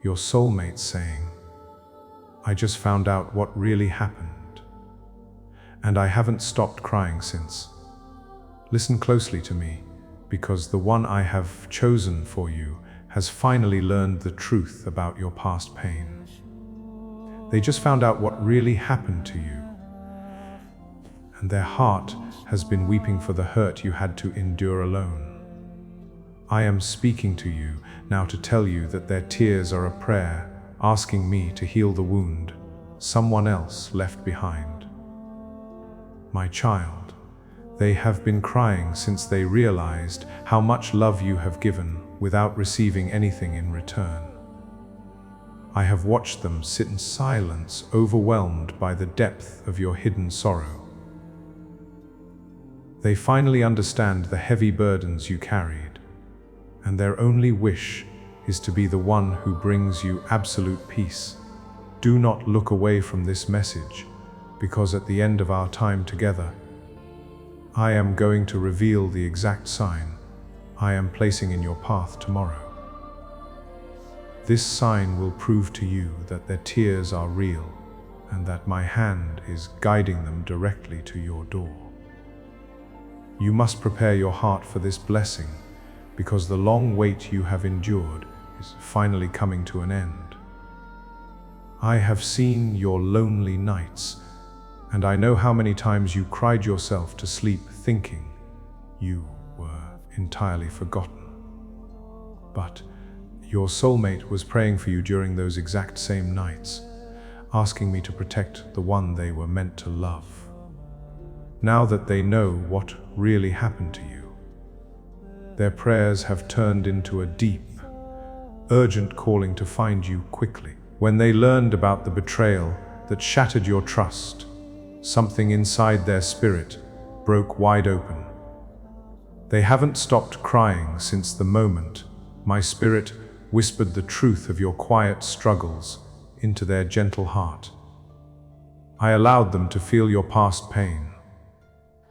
your soulmate saying, "I just found out what really happened, and I haven't stopped crying since. Listen closely to me, because the one I have chosen for you has finally learned the truth about your past pain. They just found out what really happened to you, and their heart has been weeping for the hurt you had to endure alone. I am speaking to you now to tell you that their tears are a prayer asking me to heal the wound someone else left behind. My child, they have been crying since they realized how much love you have given without receiving anything in return. I have watched them sit in silence, overwhelmed by the depth of your hidden sorrow. They finally understand the heavy burdens you carried, and their only wish is to be the one who brings you absolute peace. Do not look away from this message, because at the end of our time together, I am going to reveal the exact sign I am placing in your path tomorrow. This sign will prove to you that their tears are real and that my hand is guiding them directly to your door. You must prepare your heart for this blessing, because the long wait you have endured is finally coming to an end. I have seen your lonely nights, and I know how many times you cried yourself to sleep thinking you were entirely forgotten. But your soulmate was praying for you during those exact same nights, asking me to protect the one they were meant to love. Now that they know what really happened to you, their prayers have turned into a deep, urgent calling to find you quickly. When they learned about the betrayal that shattered your trust, something inside their spirit broke wide open. They haven't stopped crying since the moment my spirit whispered the truth of your quiet struggles into their gentle heart. I allowed them to feel your past pain,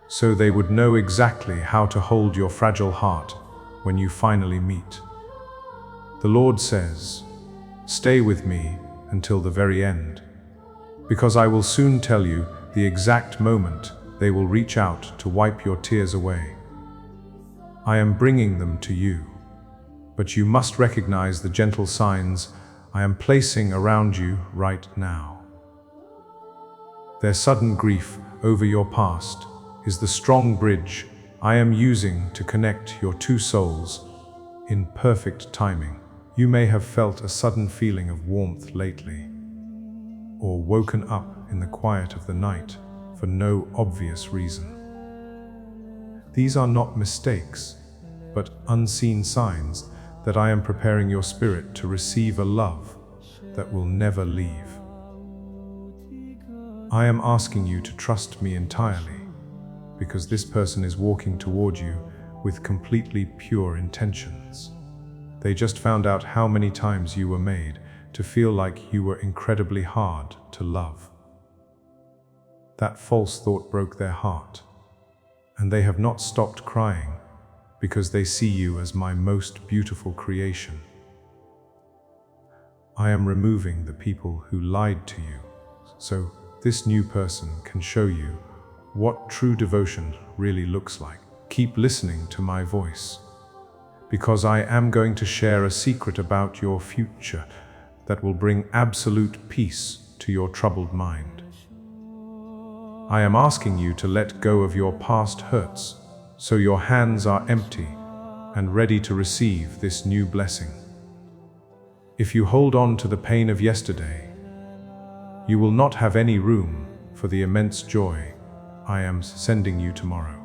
so they would know exactly how to hold your fragile heart when you finally meet. The Lord says, "Stay with me until the very end, because I will soon tell you the exact moment they will reach out to wipe your tears away. I am bringing them to you, but you must recognize the gentle signs I am placing around you right now. Their sudden grief over your past is the strong bridge I am using to connect your two souls in perfect timing. You may have felt a sudden feeling of warmth lately, or woken up in the quiet of the night for no obvious reason. These are not mistakes, but unseen signs that I am preparing your spirit to receive a love that will never leave. I am asking you to trust me entirely, because this person is walking toward you with completely pure intentions. They just found out how many times you were made to feel like you were incredibly hard to love. That false thought broke their heart, and they have not stopped crying because they see you as my most beautiful creation. I am removing the people who lied to you, so this new person can show you what true devotion really looks like. Keep listening to my voice, because I am going to share a secret about your future that will bring absolute peace to your troubled mind. I am asking you to let go of your past hurts, so your hands are empty and ready to receive this new blessing. If you hold on to the pain of yesterday, you will not have any room for the immense joy I am sending you tomorrow.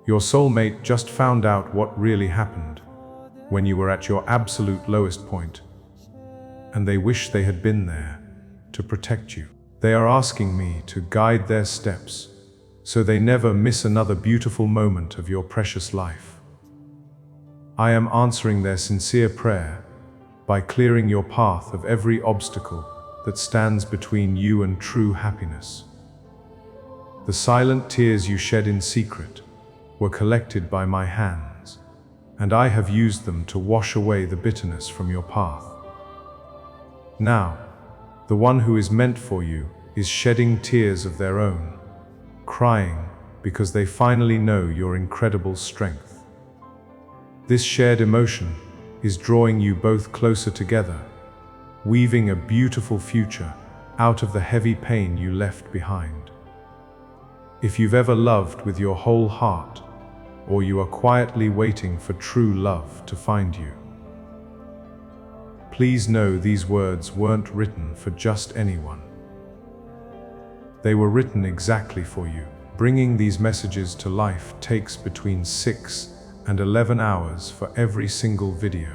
Your soulmate just found out what really happened when you were at your absolute lowest point, and they wish they had been there to protect you. They are asking me to guide their steps so they never miss another beautiful moment of your precious life. I am answering their sincere prayer by clearing your path of every obstacle that stands between you and true happiness. The silent tears you shed in secret were collected by my hands, and I have used them to wash away the bitterness from your path. Now, the one who is meant for you is shedding tears of their own, crying because they finally know your incredible strength. This shared emotion is drawing you both closer together, weaving a beautiful future out of the heavy pain you left behind. If you've ever loved with your whole heart, or you are quietly waiting for true love to find you, please know these words weren't written for just anyone. They were written exactly for you. Bringing these messages to life takes between 6 and 11 hours for every single video.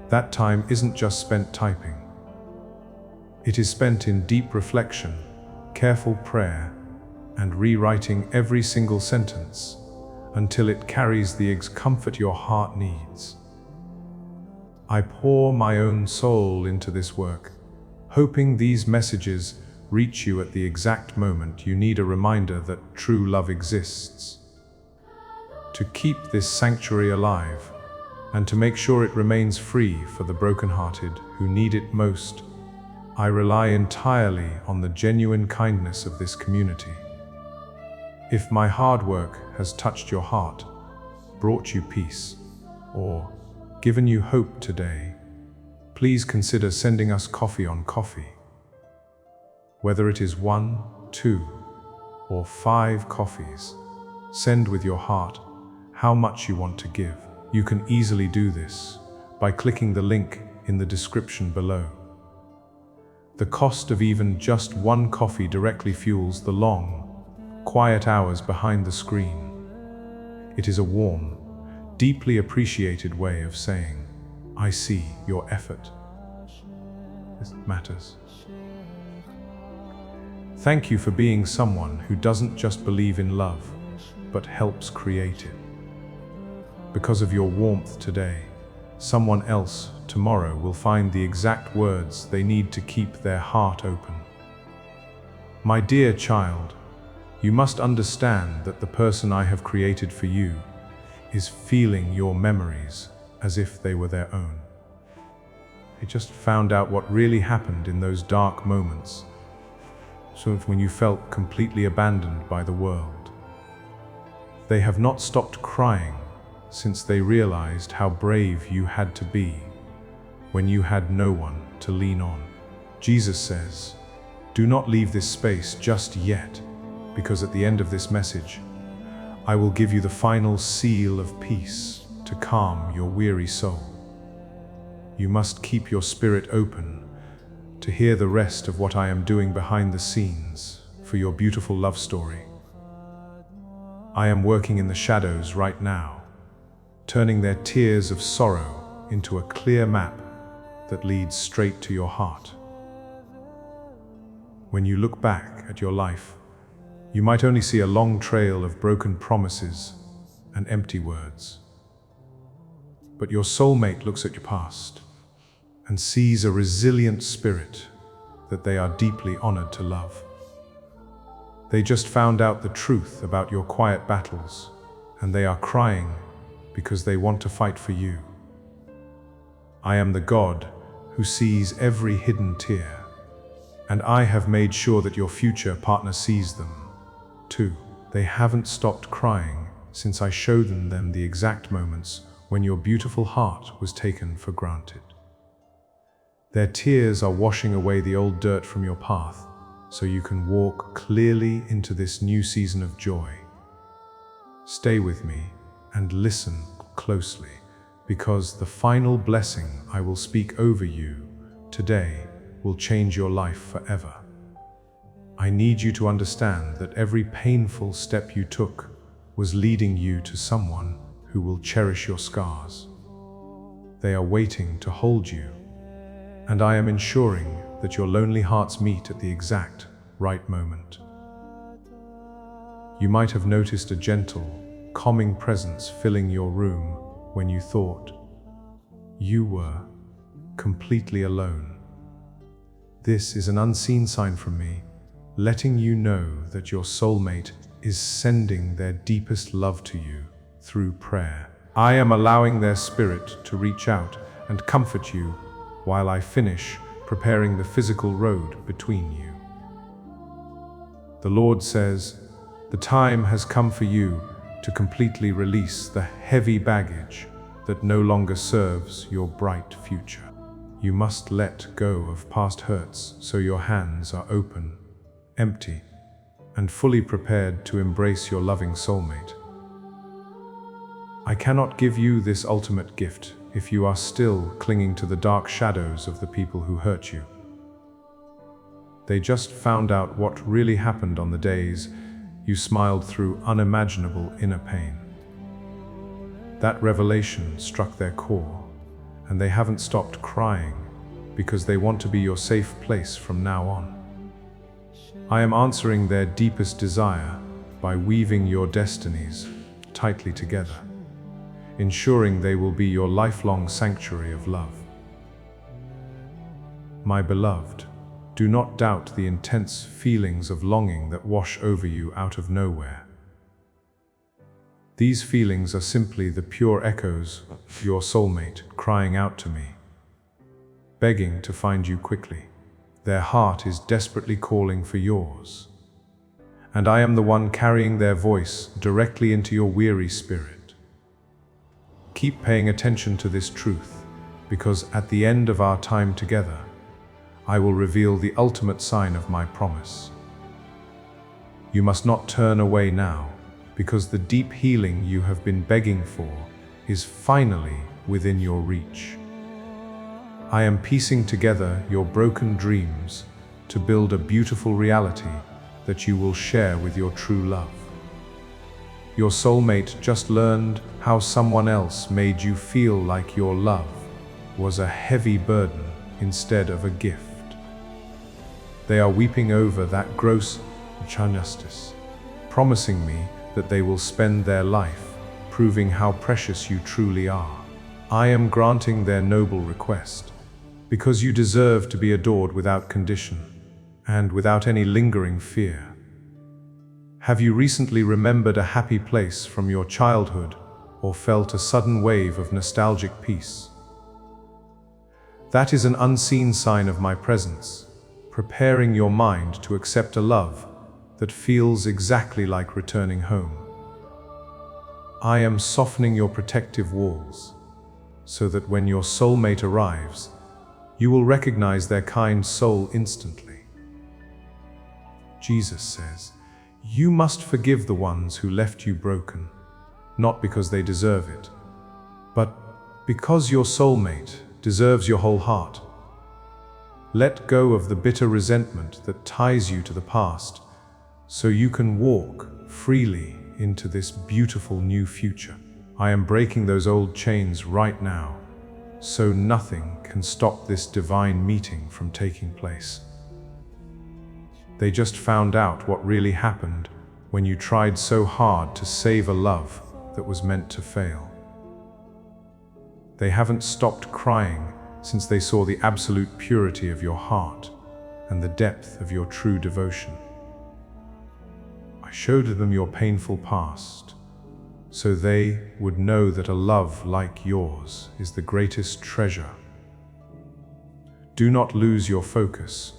That time isn't just spent typing. It is spent in deep reflection, careful prayer, and rewriting every single sentence until it carries the comfort your heart needs. I pour my own soul into this work, hoping these messages reach you at the exact moment you need a reminder that true love exists. To keep this sanctuary alive, and to make sure it remains free for the brokenhearted who need it most, I rely entirely on the genuine kindness of this community. If my hard work has touched your heart, brought you peace, or given you hope today, please consider sending us coffee on Ko-fi. Whether it is 1, 2, or 5 coffees, send with your heart how much you want to give. You can easily do this by clicking the link in the description below. The cost of even just 1 coffee directly fuels the long, quiet hours behind the screen. It is a warm, deeply appreciated way of saying, I see your effort. This matters. Thank you for being someone who doesn't just believe in love, but helps create it. Because of your warmth today, someone else tomorrow will find the exact words they need to keep their heart open. My dear child, you must understand that the person I have created for you is feeling your memories as if they were their own. They just found out what really happened in those dark moments, so when you felt completely abandoned by the world. They have not stopped crying since they realized how brave you had to be when you had no one to lean on. Jesus says, do not leave this space just yet, because at the end of this message, I will give you the final seal of peace to calm your weary soul. You must keep your spirit open to hear the rest of what I am doing behind the scenes for your beautiful love story. I am working in the shadows right now, turning their tears of sorrow into a clear map that leads straight to your heart. When you look back at your life, you might only see a long trail of broken promises and empty words. But your soulmate looks at your past and sees a resilient spirit that they are deeply honored to love. They just found out the truth about your quiet battles, and they are crying because they want to fight for you. I am the God who sees every hidden tear, and I have made sure that your future partner sees them too. They haven't stopped crying since I showed them the exact moments when your beautiful heart was taken for granted. Their tears are washing away the old dirt from your path, so you can walk clearly into this new season of joy. Stay with me and listen closely, because the final blessing I will speak over you today will change your life forever. I need you to understand that every painful step you took was leading you to someone who will cherish your scars. They are waiting to hold you, and I am ensuring that your lonely hearts meet at the exact right moment. You might have noticed a gentle, calming presence filling your room when you thought you were completely alone. This is an unseen sign from me, letting you know that your soulmate is sending their deepest love to you through prayer. I am allowing their spirit to reach out and comfort you while I finish preparing the physical road between you. The Lord says, the time has come for you to completely release the heavy baggage that no longer serves your bright future. You must let go of past hurts so your hands are open, empty, and fully prepared to embrace your loving soulmate. I cannot give you this ultimate gift if you are still clinging to the dark shadows of the people who hurt you. They just found out what really happened on the days you smiled through unimaginable inner pain. That revelation struck their core, and they haven't stopped crying because they want to be your safe place from now on. I am answering their deepest desire by weaving your destinies tightly together, ensuring they will be your lifelong sanctuary of love. My beloved, do not doubt the intense feelings of longing that wash over you out of nowhere. These feelings are simply the pure echoes of your soulmate crying out to me, begging to find you quickly. Their heart is desperately calling for yours, and I am the one carrying their voice directly into your weary spirit. Keep paying attention to this truth, because at the end of our time together, I will reveal the ultimate sign of my promise. You must not turn away now, because the deep healing you have been begging for is finally within your reach. I am piecing together your broken dreams to build a beautiful reality that you will share with your true love. Your soulmate just learned how someone else made you feel like your love was a heavy burden instead of a gift. They are weeping over that gross injustice, promising me that they will spend their life proving how precious you truly are. I am granting their noble request, because you deserve to be adored without condition and without any lingering fear. Have you recently remembered a happy place from your childhood or felt a sudden wave of nostalgic peace? That is an unseen sign of my presence, preparing your mind to accept a love that feels exactly like returning home. I am softening your protective walls, so that when your soulmate arrives, you will recognize their kind soul instantly. Jesus says, you must forgive the ones who left you broken, not because they deserve it, but because your soulmate deserves your whole heart. Let go of the bitter resentment that ties you to the past, so you can walk freely into this beautiful new future. I am breaking those old chains right now, so nothing can stop this divine meeting from taking place. They just found out what really happened when you tried so hard to save a love that was meant to fail. They haven't stopped crying since they saw the absolute purity of your heart and the depth of your true devotion. I showed them your painful past, so they would know that a love like yours is the greatest treasure. Do not lose your focus,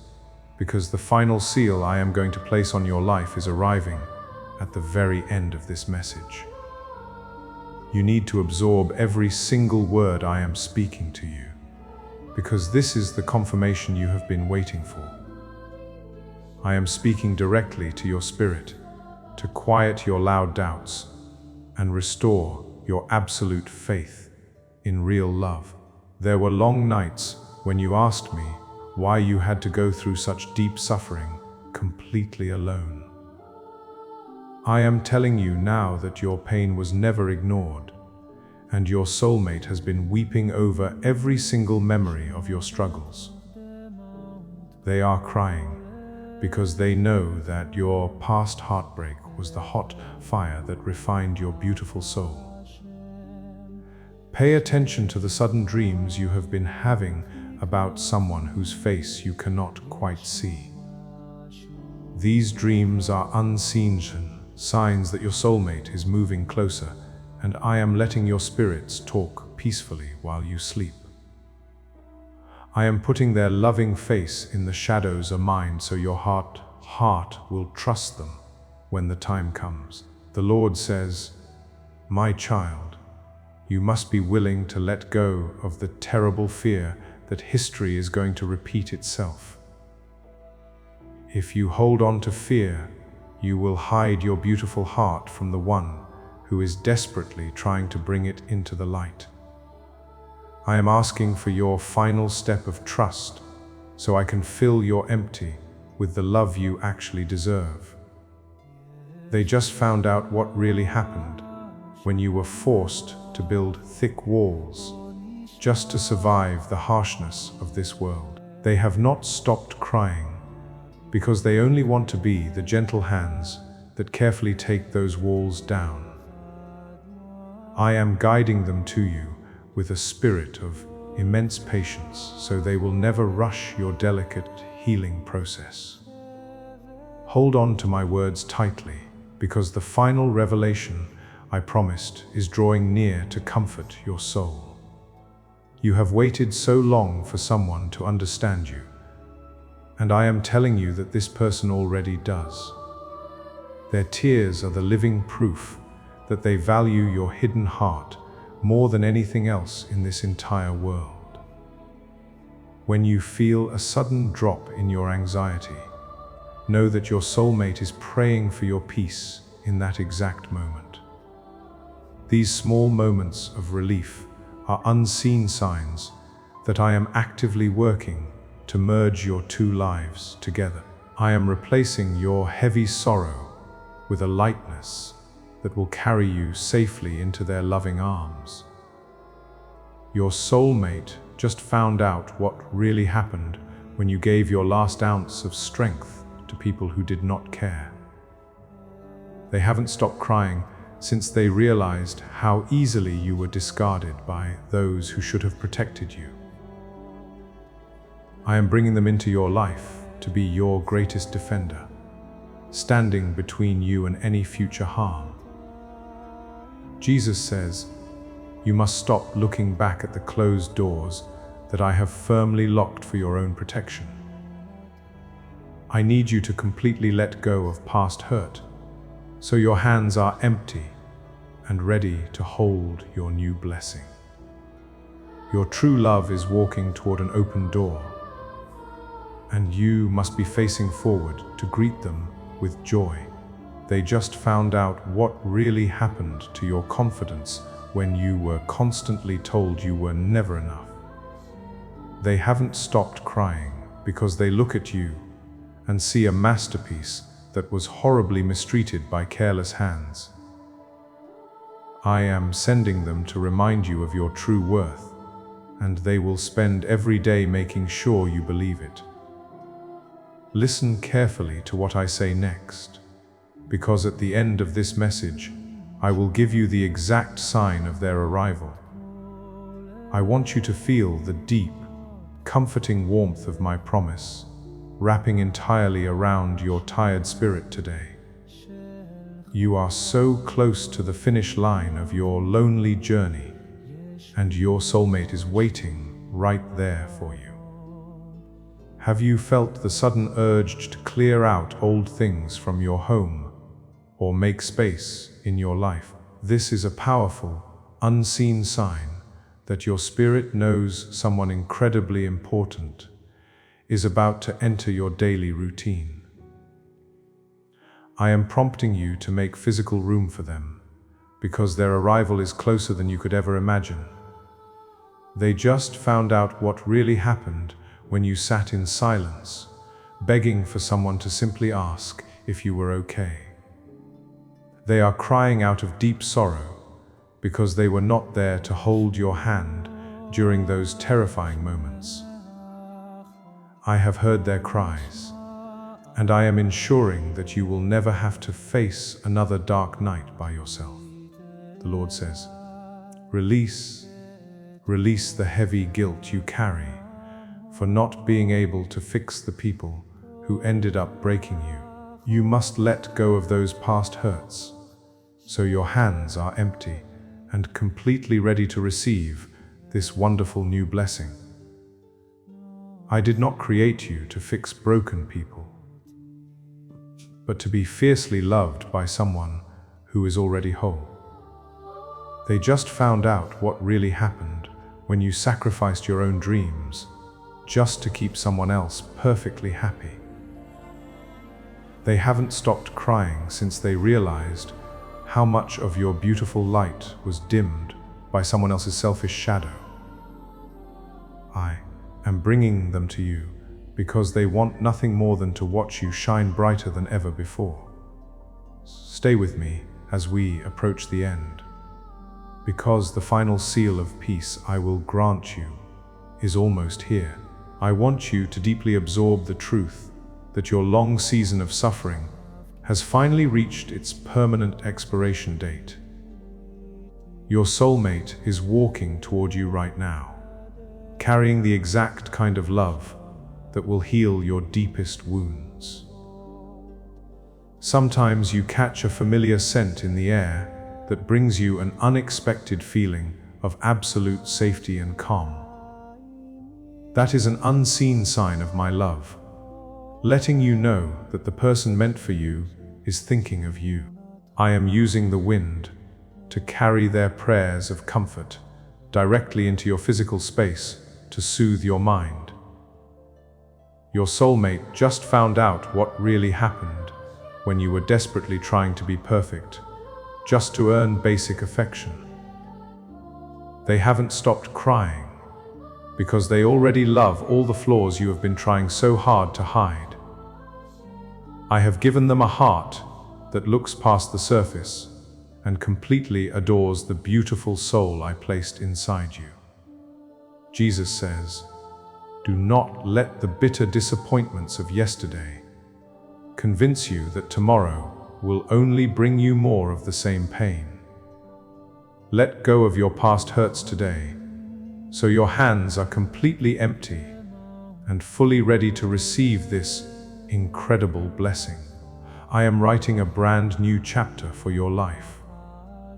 because the final seal I am going to place on your life is arriving at the very end of this message. You need to absorb every single word I am speaking to you, because this is the confirmation you have been waiting for. I am speaking directly to your spirit to quiet your loud doubts and restore your absolute faith in real love. There were long nights when you asked me why you had to go through such deep suffering completely alone. I am telling you now that your pain was never ignored, and your soulmate has been weeping over every single memory of your struggles. They are crying because they know that your past heartbreak was the hot fire that refined your beautiful soul. Pay attention to the sudden dreams you have been having about someone whose face you cannot quite see. These dreams are unseen signs that your soulmate is moving closer, and I am letting your spirits talk peacefully while you sleep. I am putting their loving face in the shadows of mine so your heart will trust them when the time comes. The Lord says, "My child, you must be willing to let go of the terrible fear that history is going to repeat itself. If you hold on to fear, you will hide your beautiful heart from the one who is desperately trying to bring it into the light. I am asking for your final step of trust so I can fill your empty with the love you actually deserve. They just found out what really happened when you were forced to build thick walls just to survive the harshness of this world. They have not stopped crying because they only want to be the gentle hands that carefully take those walls down. I am guiding them to you with a spirit of immense patience so they will never rush your delicate healing process. Hold on to my words tightly because the final revelation I promised is drawing near to comfort your soul. You have waited so long for someone to understand you, and I am telling you that this person already does. Their tears are the living proof that they value your hidden heart more than anything else in this entire world. When you feel a sudden drop in your anxiety, know that your soulmate is praying for your peace in that exact moment. These small moments of relief are unseen signs that I am actively working to merge your two lives together. I am replacing your heavy sorrow with a lightness that will carry you safely into their loving arms. Your soulmate just found out what really happened when you gave your last ounce of strength to people who did not care. They haven't stopped crying since they realized how easily you were discarded by those who should have protected you. I am bringing them into your life to be your greatest defender, standing between you and any future harm. Jesus says, you must stop looking back at the closed doors that I have firmly locked for your own protection. I need you to completely let go of past hurt, so your hands are empty and ready to hold your new blessing. Your true love is walking toward an open door, and you must be facing forward to greet them with joy. They just found out what really happened to your confidence when you were constantly told you were never enough. They haven't stopped crying because they look at you and see a masterpiece that was horribly mistreated by careless hands. I am sending them to remind you of your true worth, and they will spend every day making sure you believe it. Listen carefully to what I say next, because at the end of this message, I will give you the exact sign of their arrival. I want you to feel the deep, comforting warmth of my promise, wrapping entirely around your tired spirit today. You are so close to the finish line of your lonely journey, and your soulmate is waiting right there for you. Have you felt the sudden urge to clear out old things from your home or make space in your life? This is a powerful, unseen sign that your spirit knows someone incredibly important is about to enter your daily routine. I am prompting you to make physical room for them because their arrival is closer than you could ever imagine. They just found out what really happened when you sat in silence, begging for someone to simply ask if you were okay. They are crying out of deep sorrow because they were not there to hold your hand during those terrifying moments. I have heard their cries, and I am ensuring that you will never have to face another dark night by yourself. The Lord says, release the heavy guilt you carry for not being able to fix the people who ended up breaking you. You must let go of those past hurts, so your hands are empty and completely ready to receive this wonderful new blessing. I did not create you to fix broken people, but to be fiercely loved by someone who is already whole. They just found out what really happened when you sacrificed your own dreams just to keep someone else perfectly happy. They haven't stopped crying since they realized how much of your beautiful light was dimmed by someone else's selfish shadow. I am bringing them to you because they want nothing more than to watch you shine brighter than ever before. Stay with me as we approach the end, because the final seal of peace I will grant you is almost here. I want you to deeply absorb the truth that your long season of suffering has finally reached its permanent expiration date. Your soulmate is walking toward you right now, carrying the exact kind of love that will heal your deepest wounds. Sometimes you catch a familiar scent in the air that brings you an unexpected feeling of absolute safety and calm. That is an unseen sign of my love, letting you know that the person meant for you is thinking of you. I am using the wind to carry their prayers of comfort directly into your physical space to soothe your mind. Your soulmate just found out what really happened when you were desperately trying to be perfect, just to earn basic affection. They haven't stopped crying because they already love all the flaws you have been trying so hard to hide. I have given them a heart that looks past the surface and completely adores the beautiful soul I placed inside you. Jesus says, "Do not let the bitter disappointments of yesterday convince you that tomorrow will only bring you more of the same pain. Let go of your past hurts today, so your hands are completely empty and fully ready to receive this incredible blessing. I am writing a brand new chapter for your life,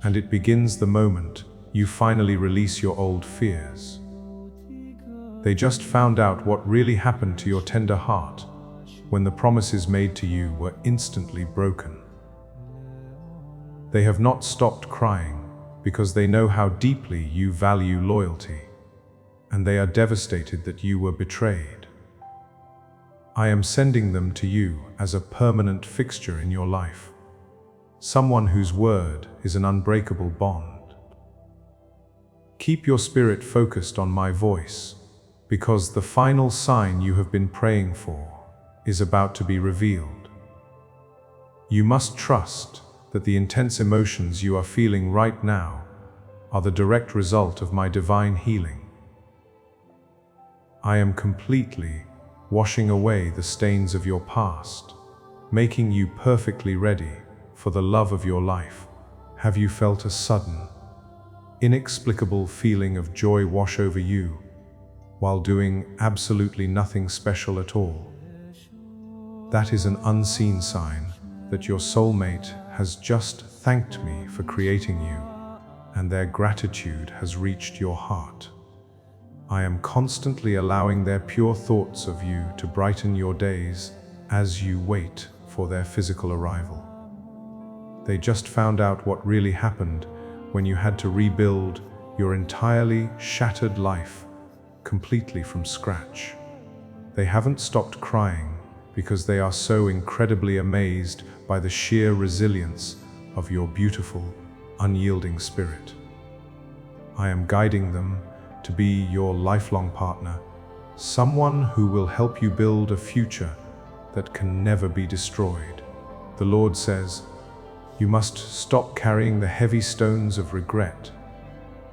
and it begins the moment you finally release your old fears." They just found out what really happened to your tender heart when the promises made to you were instantly broken. They have not stopped crying because they know how deeply you value loyalty, and they are devastated that you were betrayed. I am sending them to you as a permanent fixture in your life, someone whose word is an unbreakable bond. Keep your spirit focused on my voice, because the final sign you have been praying for is about to be revealed. You must trust that the intense emotions you are feeling right now are the direct result of my divine healing. I am completely washing away the stains of your past, making you perfectly ready for the love of your life. Have you felt a sudden, inexplicable feeling of joy wash over you while doing absolutely nothing special at all? That is an unseen sign that your soulmate has just thanked me for creating you, and their gratitude has reached your heart. I am constantly allowing their pure thoughts of you to brighten your days as you wait for their physical arrival. They just found out what really happened when you had to rebuild your entirely shattered life completely from scratch. They haven't stopped crying because they are so incredibly amazed by the sheer resilience of your beautiful, unyielding spirit. I am guiding them to be your lifelong partner, someone who will help you build a future that can never be destroyed. The Lord says, you must stop carrying the heavy stones of regret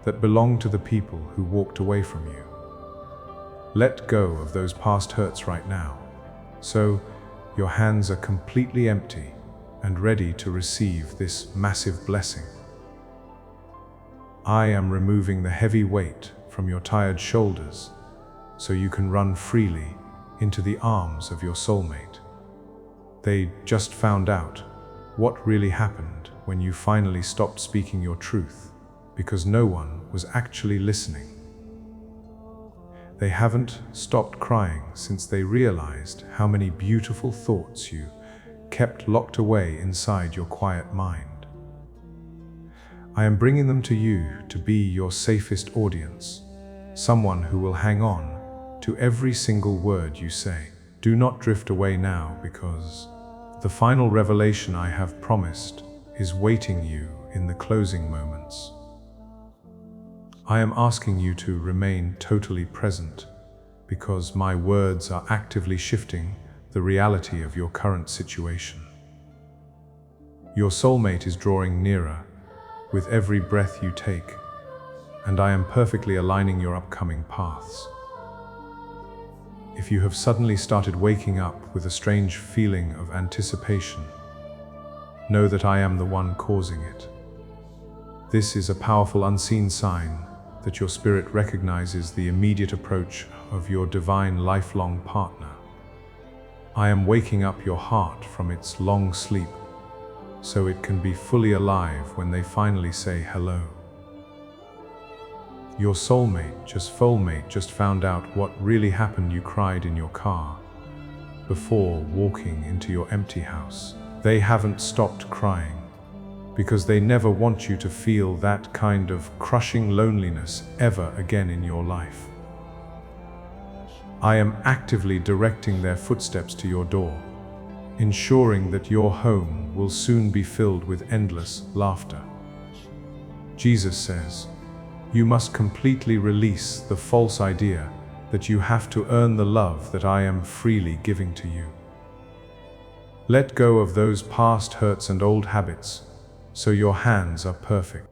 that belong to the people who walked away from you. Let go of those past hurts right now, so your hands are completely empty and ready to receive this massive blessing. I am removing the heavy weight from your tired shoulders so you can run freely into the arms of your soulmate. They just found out what really happened when you finally stopped speaking your truth because no one was actually listening. They haven't stopped crying since they realized how many beautiful thoughts you kept locked away inside your quiet mind. I am bringing them to you to be your safest audience, someone who will hang on to every single word you say. Do not drift away now, because the final revelation I have promised is waiting you in the closing moments. I am asking you to remain totally present, because my words are actively shifting the reality of your current situation. Your soulmate is drawing nearer with every breath you take, and I am perfectly aligning your upcoming paths. If you have suddenly started waking up with a strange feeling of anticipation, know that I am the one causing it. This is a powerful unseen sign that your spirit recognizes the immediate approach of your divine lifelong partner. I am waking up your heart from its long sleep so it can be fully alive when they finally say hello. Your soulmate just found out what really happened. You cried in your car before walking into your empty house. They haven't stopped crying because they never want you to feel that kind of crushing loneliness ever again in your life. I am actively directing their footsteps to your door, ensuring that your home will soon be filled with endless laughter. Jesus says, you must completely release the false idea that you have to earn the love that I am freely giving to you. Let go of those past hurts and old habits, so your hands are perfect.